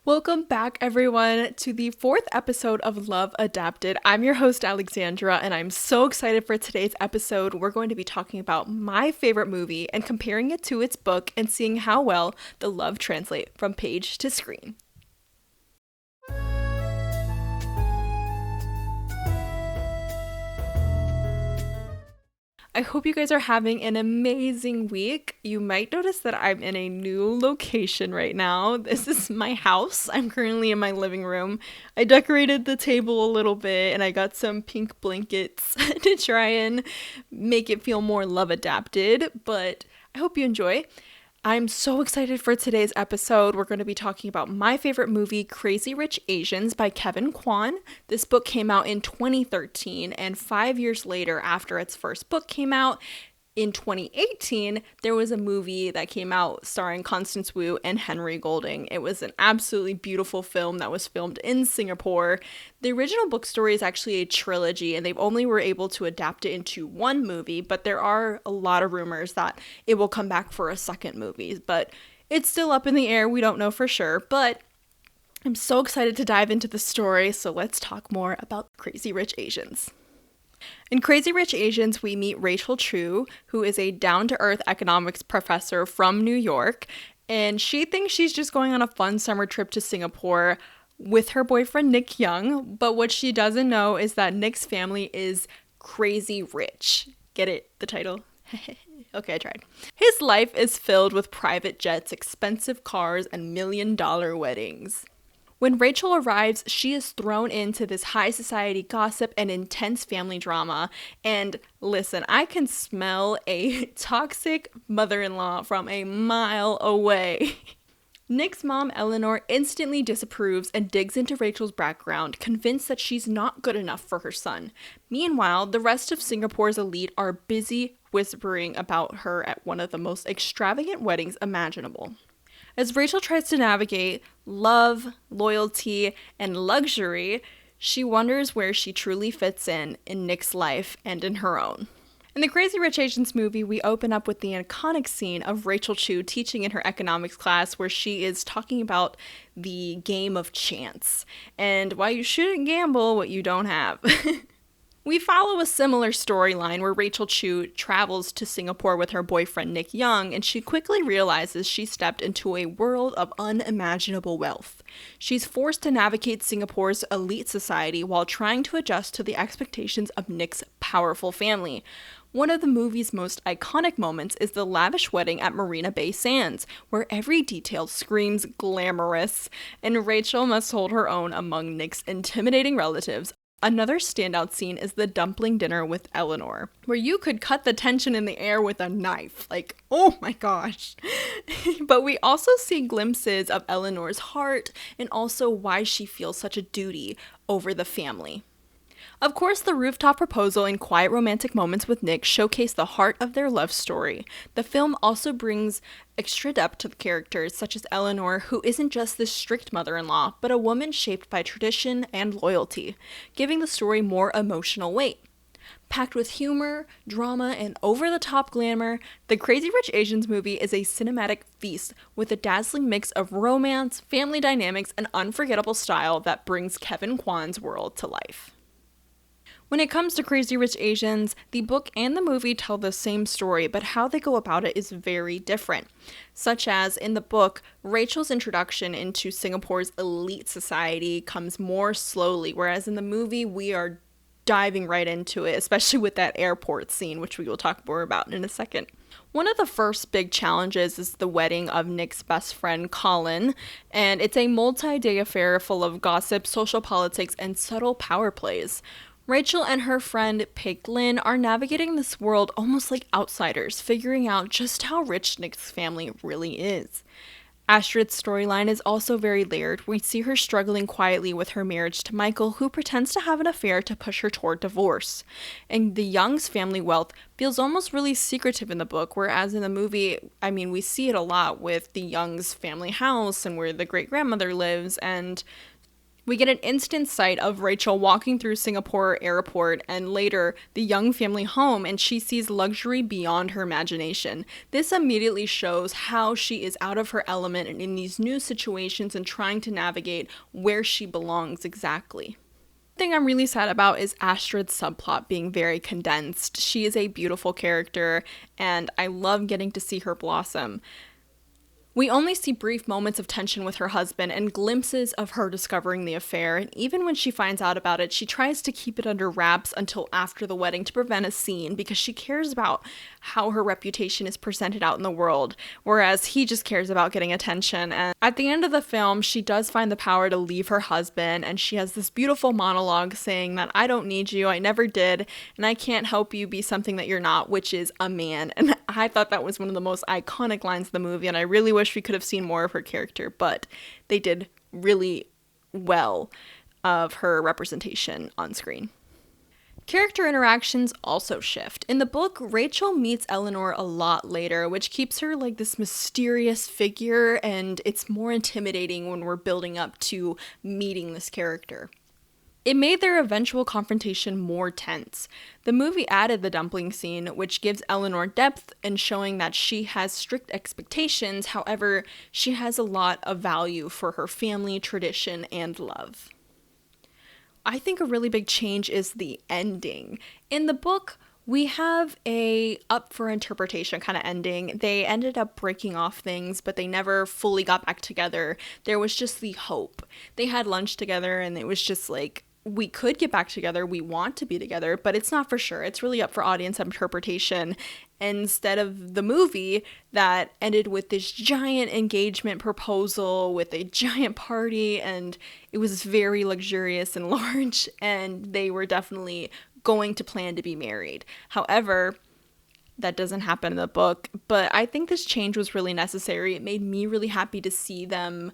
Welcome back, everyone, to the fourth episode of Love Adapted. I'm your host, Alexandra, and I'm so excited for today's episode. We're going to be talking about my favorite movie and comparing it to its book and seeing how well the love translate from page to screen. I hope you guys are having an amazing week. You might notice that I'm in a new location right now. This is my house. I'm currently in my living room. I decorated the table a little bit and I got some pink blankets to try and make it feel more love adapted, but I hope you enjoy. I'm so excited for today's episode. We're going to be talking about my favorite movie, Crazy Rich Asians by Kevin Kwan. This book came out in 2013, and 5 years later, after its first book came out, in 2018, there was a movie that came out starring Constance Wu and Henry Golding. It was an absolutely beautiful film that was filmed in Singapore. The original book story is actually a trilogy, and they only were able to adapt it into one movie, but there are a lot of rumors that it will come back for a second movie, but it's still up in the air. We don't know for sure, but I'm so excited to dive into the story, so let's talk more about Crazy Rich Asians. In Crazy Rich Asians, we meet Rachel Chu, who is a down-to-earth economics professor from New York, and she thinks she's just going on a fun summer trip to Singapore with her boyfriend Nick Young, but what she doesn't know is that Nick's family is crazy rich. Get it? The title? Okay, I tried. His life is filled with private jets, expensive cars, and million-dollar weddings. When Rachel arrives, she is thrown into this high society gossip and intense family drama. And listen, I can smell a toxic mother-in-law from a mile away. Nick's mom, Eleanor, instantly disapproves and digs into Rachel's background, convinced that she's not good enough for her son. Meanwhile, the rest of Singapore's elite are busy whispering about her at one of the most extravagant weddings imaginable. As Rachel tries to navigate love, loyalty, and luxury, she wonders where she truly fits in Nick's life and in her own. In the Crazy Rich Asians movie, we open up with the iconic scene of Rachel Chu teaching in her economics class where she is talking about the game of chance and why you shouldn't gamble what you don't have. We follow a similar storyline where Rachel Chu travels to Singapore with her boyfriend Nick Young, and she quickly realizes she stepped into a world of unimaginable wealth. She's forced to navigate Singapore's elite society while trying to adjust to the expectations of Nick's powerful family. One of the movie's most iconic moments is the lavish wedding at Marina Bay Sands, where every detail screams glamorous, and Rachel must hold her own among Nick's intimidating relatives. Another standout scene is the dumpling dinner with Eleanor, where you could cut the tension in the air with a knife. Like, oh my gosh. But we also see glimpses of Eleanor's heart and also why she feels such a duty over the family. Of course, the rooftop proposal and quiet romantic moments with Nick showcase the heart of their love story. The film also brings extra depth to the characters, such as Eleanor, who isn't just this strict mother-in-law, but a woman shaped by tradition and loyalty, giving the story more emotional weight. Packed with humor, drama, and over-the-top glamour, the Crazy Rich Asians movie is a cinematic feast with a dazzling mix of romance, family dynamics, and unforgettable style that brings Kevin Kwan's world to life. When it comes to Crazy Rich Asians, the book and the movie tell the same story, but how they go about it is very different. Such as, in the book, Rachel's introduction into Singapore's elite society comes more slowly, whereas in the movie, we are diving right into it, especially with that airport scene, which we will talk more about in a second. One of the first big challenges is the wedding of Nick's best friend, Colin, and it's a multi-day affair full of gossip, social politics, and subtle power plays. Rachel and her friend Pig Lynn are navigating this world almost like outsiders, figuring out just how rich Nick's family really is. Astrid's storyline is also very layered. We see her struggling quietly with her marriage to Michael, who pretends to have an affair to push her toward divorce. And the Young's family wealth feels almost really secretive in the book, whereas in the movie, we see it a lot with the Young's family house and where the great-grandmother lives, and We get an instant sight of Rachel walking through Singapore airport and later the young family home, and she sees luxury beyond her imagination. This immediately shows how she is out of her element and in these new situations and trying to navigate where she belongs exactly. The thing I'm really sad about is Astrid's subplot being very condensed. She is a beautiful character, and I love getting to see her blossom. We only see brief moments of tension with her husband and glimpses of her discovering the affair, and even when she finds out about it, she tries to keep it under wraps until after the wedding to prevent a scene because she cares about how her reputation is presented out in the world, whereas he just cares about getting attention. And at the end of the film, she does find the power to leave her husband, and she has this beautiful monologue saying that I don't need you, I never did, and I can't help you be something that you're not, which is a man. And I thought that was one of the most iconic lines of the movie, and I really wish we could have seen more of her character, but they did really well of her representation on screen. Character interactions also shift. In the book, Rachel meets Eleanor a lot later, which keeps her like this mysterious figure, and it's more intimidating when we're building up to meeting this character. It made their eventual confrontation more tense. The movie added the dumpling scene, which gives Eleanor depth and showing that she has strict expectations. However, she has a lot of value for her family, tradition, and love. I think a really big change is the ending. In the book, we have a up for interpretation kind of ending. They ended up breaking off things, but they never fully got back together. There was just the hope. They had lunch together, and it was just like, we could get back together, we want to be together, but it's not for sure. It's really up for audience interpretation. Instead of the movie that ended with this giant engagement proposal with a giant party, and it was very luxurious and large, and they were definitely going to plan to be married. However, that doesn't happen in the book, but I think this change was really necessary. It made me really happy to see them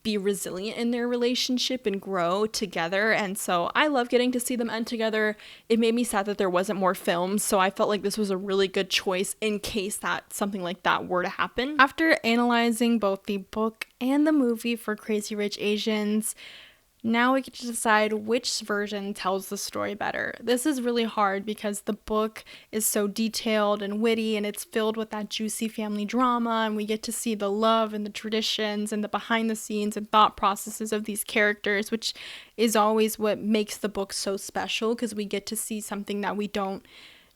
be resilient in their relationship and grow together, and so I love getting to see them end together. It made me sad that there wasn't more films, so I felt like this was a really good choice in case that something like that were to happen. After analyzing both the book and the movie for Crazy Rich Asians, now we get to decide which version tells the story better. This is really hard because the book is so detailed and witty, and it's filled with that juicy family drama, and we get to see the love and the traditions and the behind the scenes and thought processes of these characters, which is always what makes the book so special, because we get to see something that we don't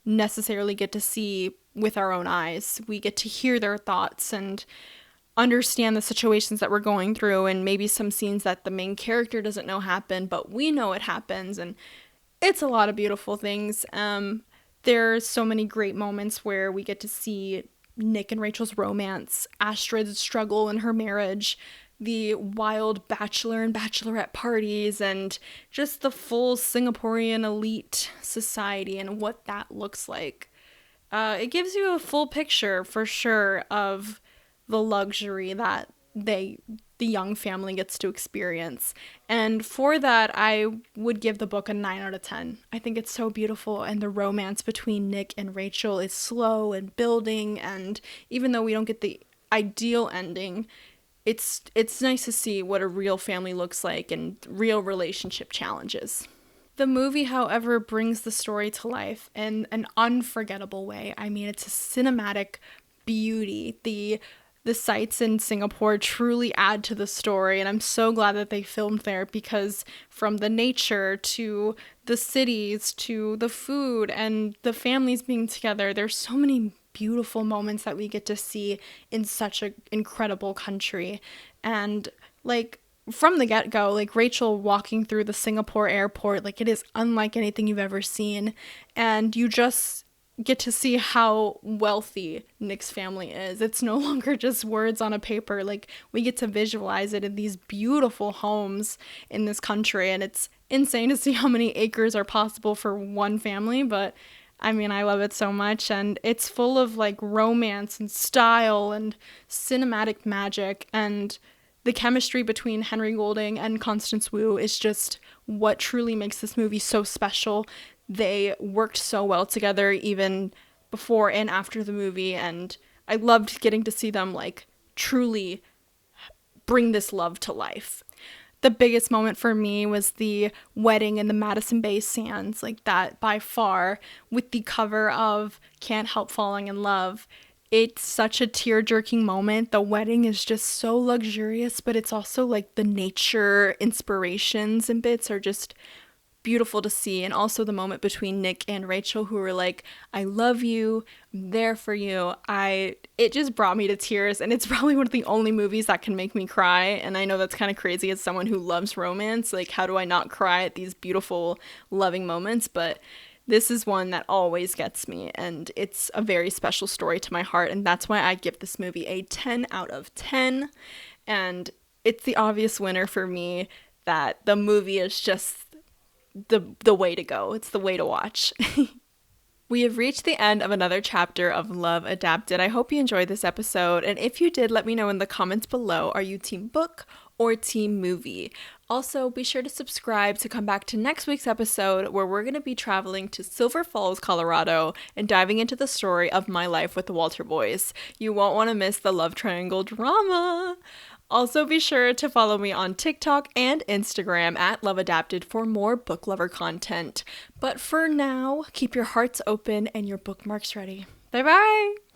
necessarily get to see with our own eyes. We get to hear their thoughts and understand the situations that we're going through, and maybe some scenes that the main character doesn't know happen, but we know it happens, and it's a lot of beautiful things. There's so many great moments where we get to see Nick and Rachel's romance, Astrid's struggle in her marriage, the wild bachelor and bachelorette parties, and just the full Singaporean elite society and what that looks like. It gives you a full picture for sure of the luxury that the young family gets to experience. And for that, I would give the book a 9 out of 10. I think it's so beautiful, and the romance between Nick and Rachel is slow and building, and even though we don't get the ideal ending, it's nice to see what a real family looks like and real relationship challenges. The movie, however, brings the story to life in an unforgettable way. I mean, it's a cinematic beauty. The sights in Singapore truly add to the story, and I'm so glad that they filmed there, because from the nature to the cities to the food and the families being together, there's so many beautiful moments that we get to see in such an incredible country. And like from the get-go, like Rachel walking through the Singapore airport, like it is unlike anything you've ever seen, and you just get to see how wealthy Nick's family is. It's no longer just words on a paper. Like, we get to visualize it in these beautiful homes in this country, and it's insane to see how many acres are possible for one family, but I mean, I love it so much, and it's full of like romance and style and cinematic magic, and the chemistry between Henry Golding and Constance Wu is just what truly makes this movie so special. They worked so well together even before and after the movie, and I loved getting to see them like truly bring this love to life. The biggest moment for me was the wedding in the Madison Bay Sands, like that by far, with the cover of Can't Help Falling in Love. It's such a tear-jerking moment. The wedding is just so luxurious, but it's also like the nature inspirations and bits are just beautiful to see. And also the moment between Nick and Rachel, who were like, I love you, I'm there for you. It just brought me to tears, and it's probably one of the only movies that can make me cry. And I know that's kind of crazy as someone who loves romance. Like, how do I not cry at these beautiful, loving moments? But this is one that always gets me, and it's a very special story to my heart, and that's why I give this movie a 10 out of 10. And it's the obvious winner for me that the movie is just the way to go. It's the way to watch. We have reached the end of another chapter of Love Adapted. I hope you enjoyed this episode, and if you did, let me know in the comments below. Are you team book or team movie? Also, be sure to subscribe to come back to next week's episode, where we're going to be traveling to Silver Falls, Colorado, and diving into the story of my life with the Walter boys. You won't want to miss the love triangle drama. Also, be sure to follow me on TikTok and Instagram at Love Adapted for more book lover content. But for now, keep your hearts open and your bookmarks ready. Bye bye!